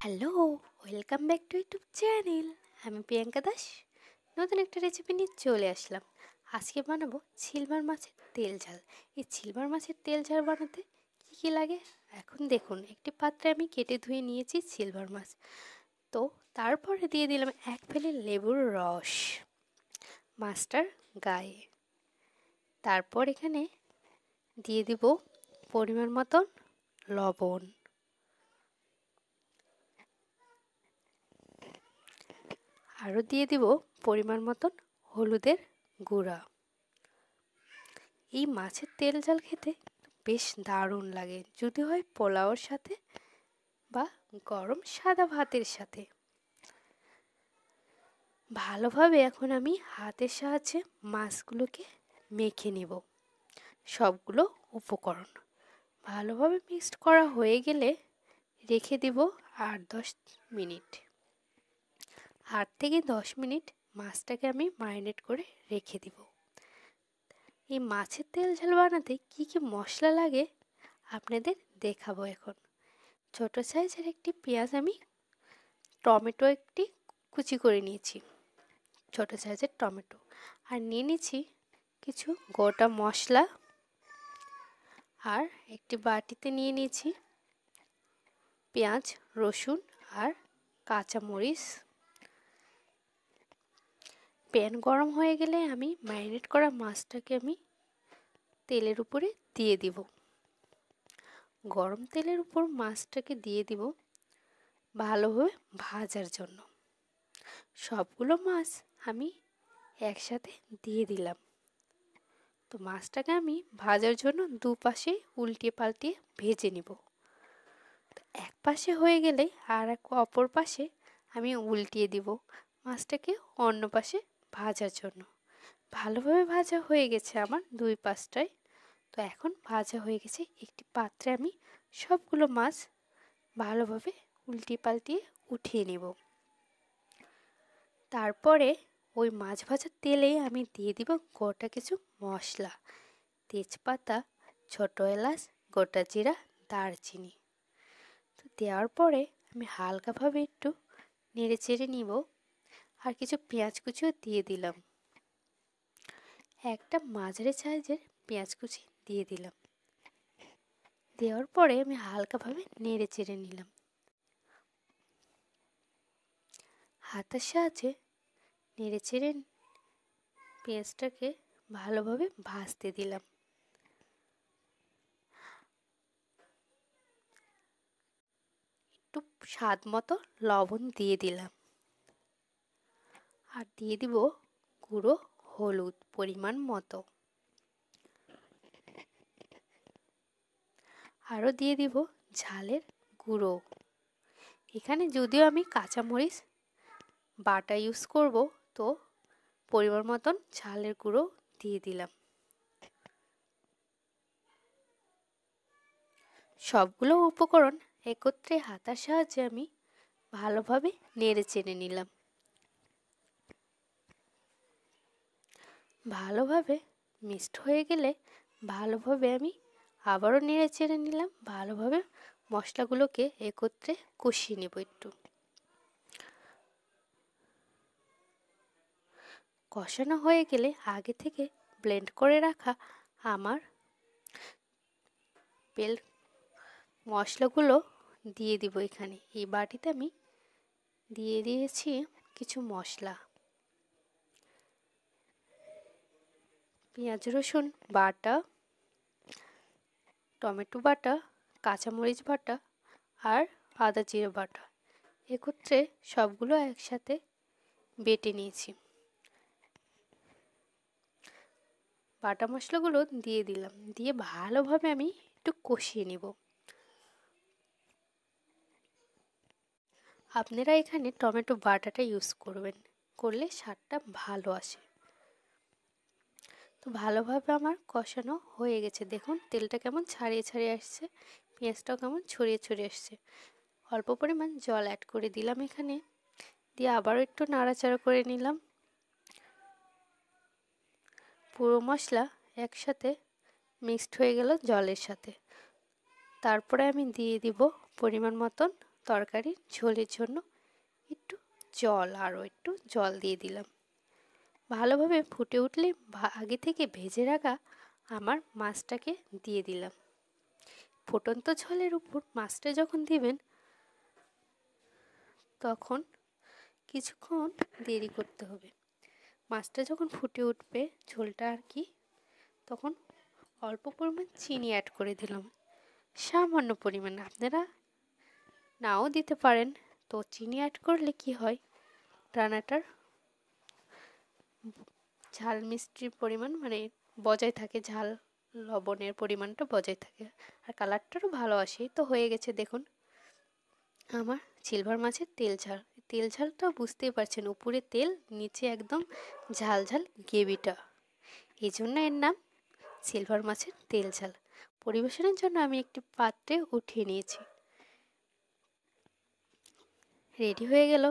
Hello, welcome back to YouTube channel. আমি প্রিয়াঙ্কা দাস। নতুন একটা রেসিপি নিয়ে চলে আসলাম। আজকে বানাবো সিলভার মাছের তেল ঝাল। এই সিলভার মাছের তেল ঝাল বানাতে কী কী লাগে এখন দেখুন। একটি পাত্রে আমি কেটে ধুয়ে নিয়েছি সিলভার মাছ। তো তারপরে দিয়ে দিলাম এক ফেলি লেবুর রস মাছটার গায়ে। তারপর এখানে দিয়ে দিব পরিমাণ মতন লবণ, আরও দিয়ে দিব পরিমাণ মতন হলুদের গুঁড়া। এই মাছের তেল ঝাল খেতে বেশ দারুণ লাগে, যদি হয় পোলাওর সাথে বা গরম সাদা ভাতের সাথে। ভালোভাবে এখন আমি হাতের সাহায্যে মাছগুলোকে মেখে নেব। সবগুলো উপকরণ ভালোভাবে মিক্সড করা হয়ে গেলে রেখে দেব 8-10 মিনিট। 8 থেকে 10 মিনিট মাছটাকে আমি ম্যারিনেট করে রেখে দিব। এই মাছের তেল ঝাল বানাতে কি কি মশলা লাগে আপনাদের দেখাবো এখন। ছোট সাইজের একটি পেঁয়াজ, আমি টমেটো একটি কুচি করে নিয়েছি, ছোট সাইজের টমেটো, আর নিয়ে নিয়েছি কিছু গোটা মশলা, আর একটি বাটিতে নিয়ে নিয়েছি পেঁয়াজ, রসুন আর কাঁচামরিচ। প্যান গরম হয়ে গেলে আমি ম্যারিনেট করা মাছটাকে আমি তেলের উপরে দিয়ে দিব। গরম তেলের উপর মাছটাকে দিয়ে দিব ভালোভাবে ভাজার জন্য। সবগুলো মাছ আমি একসাথে দিয়ে দিলাম। তো মাছটাকে আমি ভাজার জন্য দুপাশে উল্টিয়ে পাল্টিয়ে ভেজে নিব। এক পাশে হয়ে গেলে আর অপর পাশে আমি উল্টিয়ে দিব মাছটাকে অন্য পাশে ভাজার জন্য। ভালোভাবে ভাজা হয়ে গেছে আমার দুই পাশটায়। তো এখন ভাজা হয়ে গেছে, একটি পাত্রে আমি সবগুলো মাছ ভালোভাবে উল্টিয়ে পাল্টিয়ে উঠিয়ে নেব। তারপরে ওই মাছ ভাজার তেলে আমি দিয়ে দিব গোটা কিছু মশলা, তেজপাতা, ছোট এলাচ, গোটা জিরা, দারচিনি। তো দেওয়ার পরে আমি হালকাভাবে একটু নেড়ে চেড়ে নিব, আর কিছু পেঁয়াজ কুচিও দিয়ে দিলাম। একটা মাঝারি সাইজের পেঁয়াজ কুচি দিয়ে দিলাম। দেওয়ার পরে আমি হালকাভাবে নেড়ে চেড়ে নিলাম। হাতের সাহায্যে নেড়ে চেড়ে পেঁয়াজটাকে ভালোভাবে ভাজতে দিলাম। একটু স্বাদ মতো লবণ দিয়ে দিলাম, আর দিয়ে দিব গুঁড়ো হলুদ পরিমাণ মতো, আরও দিয়ে দিব ঝালের গুঁড়ো। এখানে যদিও আমি কাঁচামরিচ বাটা ইউজ করব, তো পরিমাণ মতন ঝালের গুঁড়ো দিয়ে দিলাম। সবগুলো উপকরণ একত্রে হাতার সাহায্যে আমি ভালোভাবে নেড়ে চেড়ে নিলাম। ভালোভাবে মিক্সড হয়ে গেলে ভালোভাবে আমি আবারও নেড়ে চেড়ে নিলাম। ভালোভাবে মশলাগুলোকে একত্রে কষিয়ে নেব। একটু কষানো হয়ে গেলে আগে থেকে ব্লেন্ড করে রাখা আমার মশলাগুলো দিয়ে দিব। এখানে এই বাটিতে আমি দিয়ে দিয়েছি কিছু মশলা, পেঁয়াজ রসুন বাটা, টমেটো বাটা, কাঁচামরিচ বাটা আর আদা জিরে বাটা, একত্রে সবগুলো একসাথে বেটে নিয়েছি। বাটা মশলাগুলো দিয়ে দিলাম, দিয়ে ভালোভাবে আমি একটু কষিয়ে নিব। আপনারা এখানে টমেটো বাটাটা ইউজ করবেন, করলে স্বাদটা ভালো আসে। তো ভালোভাবে আমার কষানো হয়ে গেছে। দেখুন তেলটা কেমন ছাড়িয়ে ছাড়িয়ে আসছে, পেঁয়াজটাও কেমন ছড়িয়ে ছড়িয়ে আসছে। অল্প পরিমাণ জল অ্যাড করে দিলাম এখানে, দিয়ে আবারও একটু নাড়াচাড়া করে নিলাম। পুরো মশলা একসাথে মিক্সড হয়ে গেল জলের সাথে। তারপরে আমি দিয়ে দিব পরিমাণ মতন তরকারির ঝোলের জন্য একটু আরও একটু জল দিয়ে দিলাম। ভালোভাবে ফুটে উঠলে আগে থেকে ভেজে রাখা আমার মাছটাকে দিয়ে দিলাম। ফুটন্ত ঝোলের উপর মাছটা যখন দিবেন তখন কিছুক্ষণ দেরি করতে হবে। মাছটা যখন ফুটে উঠবে ঝোলটা আর কি, তখন অল্প পরিমাণ চিনি অ্যাড করে দিলাম, সামান্য পরিমাণ, আপনারা নাও দিতে পারেন। তো চিনি অ্যাড করলে কি হয়, রান্নাটার ঝাল মিষ্টির পরিমাণ মানে বজায় থাকে, ঝাল লবণের পরিমাণটা বজায় থাকে, আর কালারটারও ভালো আসে। তো হয়ে গেছে দেখুন আমার সিলভার মাছের তেল ঝাল। তেল ঝালটা বুঝতেই পারছেন, উপরে তেল, নিচে একদম ঝাল ঝাল গ্রেভিটা, এই জন্য এর নাম সিলভার মাছের তেল ঝাল। পরিবেশনের জন্য আমি একটি পাত্রে উঠিয়ে নিয়েছি। রেডি হয়ে গেল